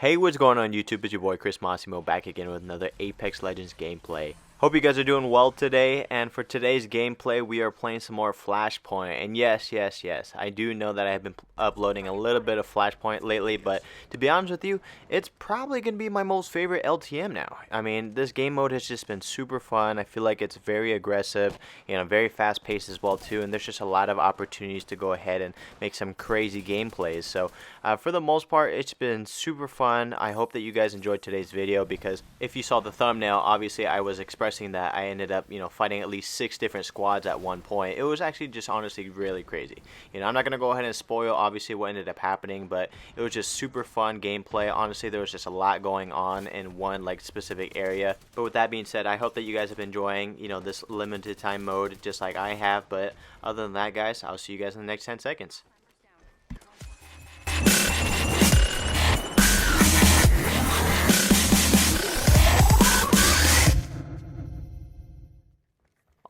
Hey, what's going on YouTube? It's your boy Chris Massimo back again with another Apex Legends gameplay. Hope you guys are doing well today, and for today's gameplay we are playing some more Flashpoint. And yes, I do know that I have been uploading a little bit of Flashpoint lately, but to be honest with you, it's probably going to be my most favorite LTM now. I mean, this game mode has just been super fun. I feel like it's very aggressive, very fast paced as well too, and there's just a lot of opportunities to go ahead and make some crazy gameplays. So for the most part, it's been super fun. I hope that you guys enjoyed today's video, because if you saw the thumbnail, obviously I was expressing that I ended up, fighting at least 6 different squads at one point. It was actually just honestly really crazy. I'm not going to go ahead and spoil obviously what ended up happening, but it was just super fun gameplay. Honestly, there was just a lot going on in one specific area. But with that being said, I hope that you guys have been enjoying, this limited time mode just like I have. But other than that, guys, I'll see you guys in the next 10 seconds.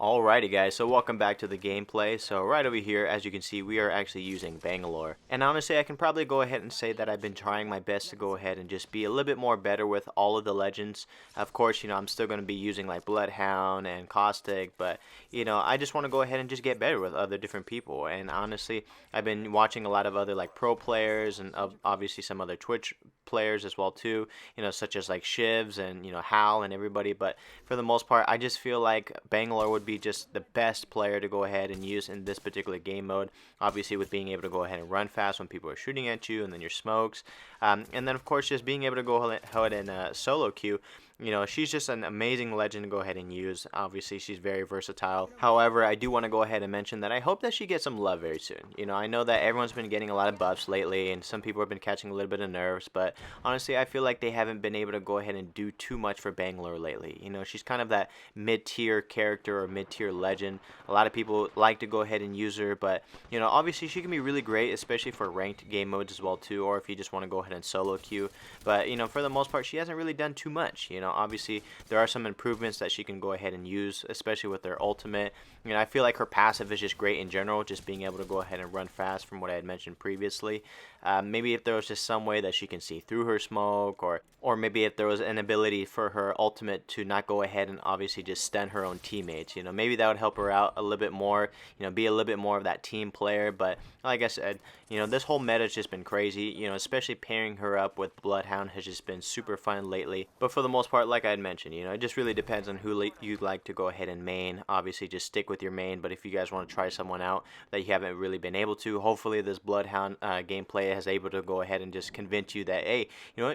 Alrighty guys, so welcome back to the gameplay. So right over here, as you can see, we are actually using Bangalore. And honestly, I can probably go ahead and say that I've been trying my best to go ahead and just be a little bit more better with all of the legends. Of course, I'm still going to be using like Bloodhound and Caustic, but I just want to go ahead and just get better with other different people. And honestly, I've been watching a lot of other pro players and obviously some other Twitch players as well too, such as like Shivs and Hal and everybody. But for the most part, I just feel like Bangalore would be just the best player to go ahead and use in this particular game mode, obviously with being able to go ahead and run fast when people are shooting at you, and then your smokes, and then of course just being able to go ahead and solo queue. She's just an amazing legend to go ahead and use. Obviously, she's very versatile. However, I do want to go ahead and mention that I hope that she gets some love very soon. I know that everyone's been getting a lot of buffs lately, and some people have been catching a little bit of nerves, but honestly, I feel like they haven't been able to go ahead and do too much for Bangalore lately. She's kind of that mid-tier character or mid-tier legend. A lot of people like to go ahead and use her, but, obviously she can be really great, especially for ranked game modes as well, too, or if you just want to go ahead and solo queue. But, for the most part, she hasn't really done too much, Obviously, there are some improvements that she can go ahead and use, especially with their ultimate. I feel like her passive is just great in general, just being able to go ahead and run fast from what I had mentioned previously. Maybe if there was just some way that she can see through her smoke, or maybe if there was an ability for her ultimate to not go ahead and obviously just stun her own teammates. Maybe that would help her out a little bit more, be a little bit more of that team player. But like I said, this whole meta has just been crazy, especially pairing her up with Bloodhound has just been super fun lately. But for the most part, like I had mentioned, it just really depends on who you'd like to go ahead and main. Obviously, just stick with your main, but if you guys want to try someone out that you haven't really been able to, hopefully this Bloodhound gameplay has able to go ahead and just convince you that, hey,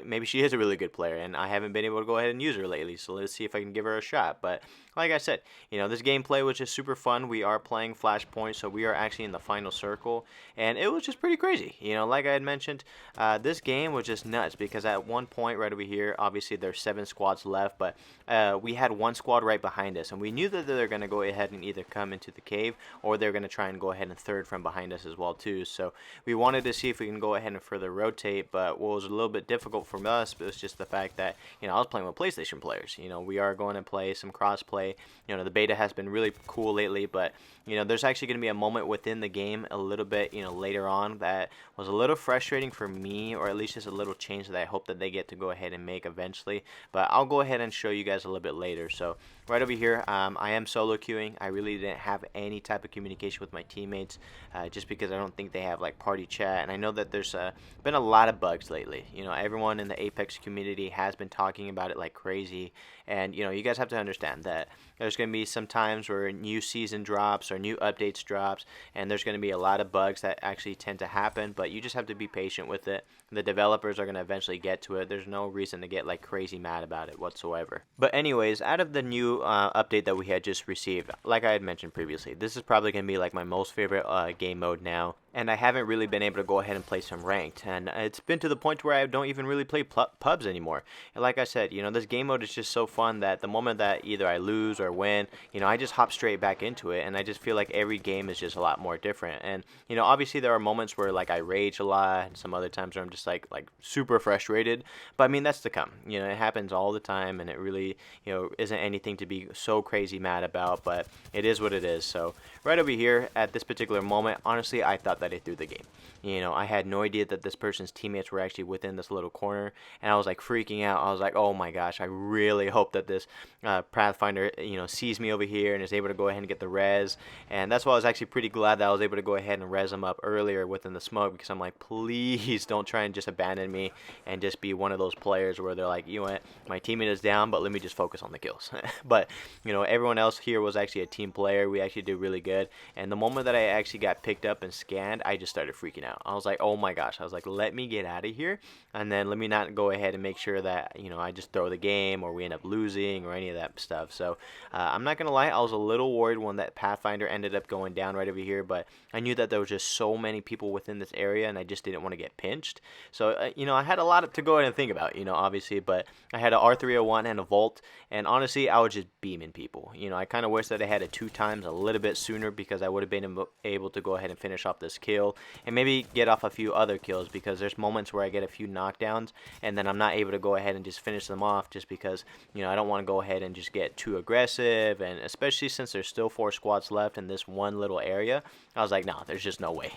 maybe she is a really good player, and I haven't been able to go ahead and use her lately, so let's see if I can give her a shot. But like I said, this gameplay was just super fun. We are playing Flashpoint, so we are actually in the final circle, and it was just pretty crazy. Like I had mentioned, this game was just nuts, because at one point right over here, obviously there's 7 squads left, but we had one squad right behind us, and we knew that they're going to go ahead and either come into the cave, or they're going to try and go ahead and third from behind us as well too. So we wanted to see if we can go ahead and further rotate, but what was a little bit difficult for us was just the fact that I was playing with PlayStation players. We are going to play some crossplay. The beta has been really cool lately, but there's actually going to be a moment within the game a little bit later on that was a little frustrating for me, or at least just a little change that I hope that they get to go ahead and make eventually. But I'll go ahead and show you guys a little bit later. So right over here, I am solo queuing. I really didn't have any type of communication with my teammates, just because I don't think they have party chat, and I know that there's been a lot of bugs lately. Everyone in the Apex community has been talking about it like crazy, and you guys have to understand that there's going to be some times where new season drops or new updates drops, and there's going to be a lot of bugs that actually tend to happen, but you just have to be patient with it. The developers are going to eventually get to it. There's no reason to get crazy mad about it whatsoever. But anyways, out of the new update that we had just received, like I had mentioned previously, this is probably going to be my most favorite game mode now. And I haven't really been able to go ahead and play some ranked, and it's been to the point where I don't even really play pubs anymore. And like I said, this game mode is just so fun that the moment that either I lose or win, I just hop straight back into it, and I just feel like every game is just a lot more different. And obviously there are moments where I rage a lot, and some other times where I'm just just like super frustrated. But I mean, that's to come. You know, it happens all the time, and it really, you know, isn't anything to be so crazy mad about, but it is what it is. So right over here at this particular moment, honestly, I thought that I threw the game. You know, I had no idea that this person's teammates were actually within this little corner, and I was like freaking out. I was like, oh my gosh, I really hope that this Pathfinder, you know, sees me over here and is able to go ahead and get the res. And that's why I was actually pretty glad that I was able to go ahead and res him up earlier within the smoke, because I'm like, please don't try and just abandon me and just be one of those players where they're like, you know what, my teammate is down, but let me just focus on the kills. But, you know, everyone else here was actually a team player. We actually did really good. And the moment that I actually got picked up and scanned, I just started freaking out. I was like, oh my gosh. I was like, let me get out of here, and then let me not go ahead and make sure that, you know, I just throw the game or we end up losing or any of that stuff. So I'm not gonna lie, I was a little worried when that Pathfinder ended up going down right over here, but I knew that there was just so many people within this area, and I just didn't want to get pinched. So you know, I had a lot to go ahead and think about, you know, obviously, but I had an R301 and a Volt, and honestly, I was just beaming people. You know, I kind of wish that I had it 2 times a little bit sooner, because I would have been able to go ahead and finish off this kill and maybe get off a few other kills, because there's moments where I get a few knockdowns and then I'm not able to go ahead and just finish them off, just because, you know, I don't want to go ahead and just get too aggressive, and especially since there's still 4 squads left in this one little area, I was like, no, there's just no way.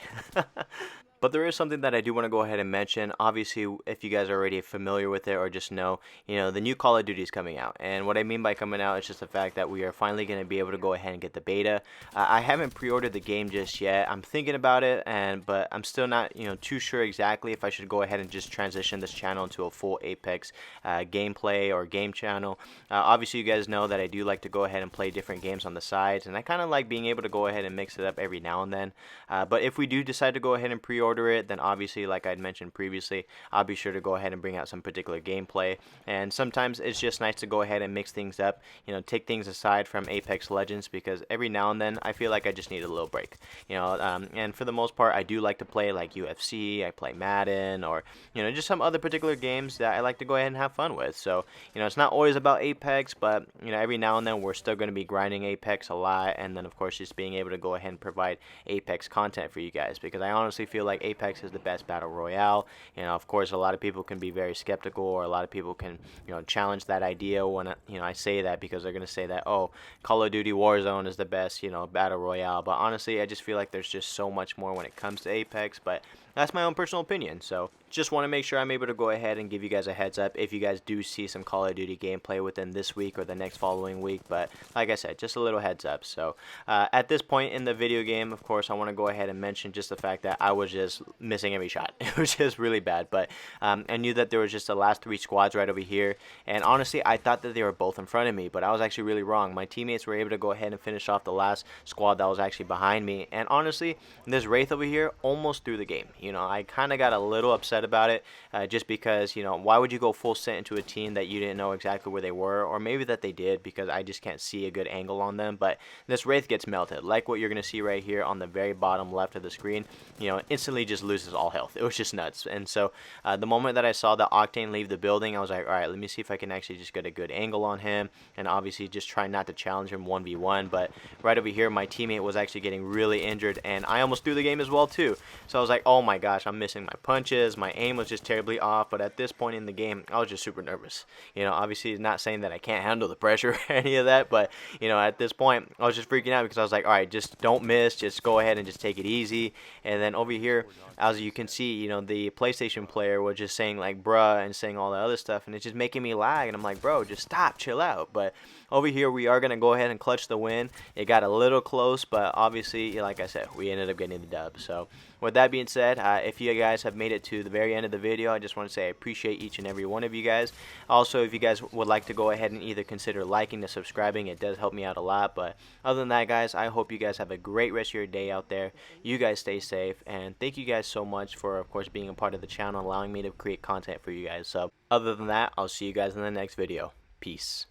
But there is something that I do want to go ahead and mention. Obviously, if you guys are already familiar with it or just know, you know, the new Call of Duty is coming out. And what I mean by coming out is just the fact that we are finally going to be able to go ahead and get the beta. I haven't pre-ordered the game just yet. I'm thinking about it, but I'm still not, you know, too sure exactly if I should go ahead and just transition this channel into a full Apex gameplay or game channel. Obviously, you guys know that I do like to go ahead and play different games on the sides, and I kind of like being able to go ahead and mix it up every now and then. But if we do decide to go ahead and pre-order it, then obviously, like I'd mentioned previously, I'll be sure to go ahead and bring out some particular gameplay. And sometimes it's just nice to go ahead and mix things up, you know, take things aside from Apex Legends, because every now and then I feel like I just need a little break, you know. And for the most part, I do like to play like UFC, I play Madden, or, you know, just some other particular games that I like to go ahead and have fun with. So, you know, it's not always about Apex, but, you know, every now and then we're still going to be grinding Apex a lot, and then of course just being able to go ahead and provide Apex content for you guys, because I honestly feel like Apex is the best battle royale. You know, of course, a lot of people can be very skeptical, or a lot of people can, you know, challenge that idea when, you know, I say that, because they're going to say that, oh, Call of Duty Warzone is the best, you know, battle royale. But honestly, I just feel like there's just so much more when it comes to Apex. But that's my own personal opinion. So just want to make sure I'm able to go ahead and give you guys a heads up if you guys do see some Call of Duty gameplay within this week or the next following week. But like I said, just a little heads up. So at this point in the video game, of course, I want to go ahead and mention just the fact that I was just missing every shot. It was just really bad. But I knew that there was just the last 3 squads right over here, and honestly, I thought that they were both in front of me, but I was actually really wrong. My teammates were able to go ahead and finish off the last squad that was actually behind me, and honestly, this Wraith over here almost threw the game. You know, I kind of got a little upset about it, just because, you know, why would you go full sent into a team that you didn't know exactly where they were, or maybe that they did, because I just can't see a good angle on them. But this Wraith gets melted, like what you're going to see right here on the very bottom left of the screen. You know, instantly just loses all health. It was just nuts. And so the moment that I saw the Octane leave the building, I was like, all right, let me see if I can actually just get a good angle on him, and obviously just try not to challenge him 1v1. But right over here, my teammate was actually getting really injured, and I almost threw the game as well too. So I was like, oh my gosh, I'm missing my punches, my aim was just terribly off. But at this point in the game, I was just super nervous. You know, obviously not saying that I can't handle the pressure or any of that, but, you know, at this point, I was just freaking out, because I was like, all right, just don't miss, just go ahead and just take it easy. And then over here, as you can see, you know, the PlayStation player was just saying like bruh and saying all the other stuff, and it's just making me lag, and I'm like, bro, just stop, chill out. But over here, we are going to go ahead and clutch the win. It got a little close, but obviously, like I said, we ended up getting the dub. So with that being said, if you guys have made it to the very end of the video, I just want to say I appreciate each and every one of you guys. Also, if you guys would like to go ahead and either consider liking and subscribing, it does help me out a lot. But other than that, guys, I hope you guys have a great rest of your day out there. You guys stay safe, and thank you guys so much for, of course, being a part of the channel, allowing me to create content for you guys. So other than that, I'll see you guys in the next video. Peace.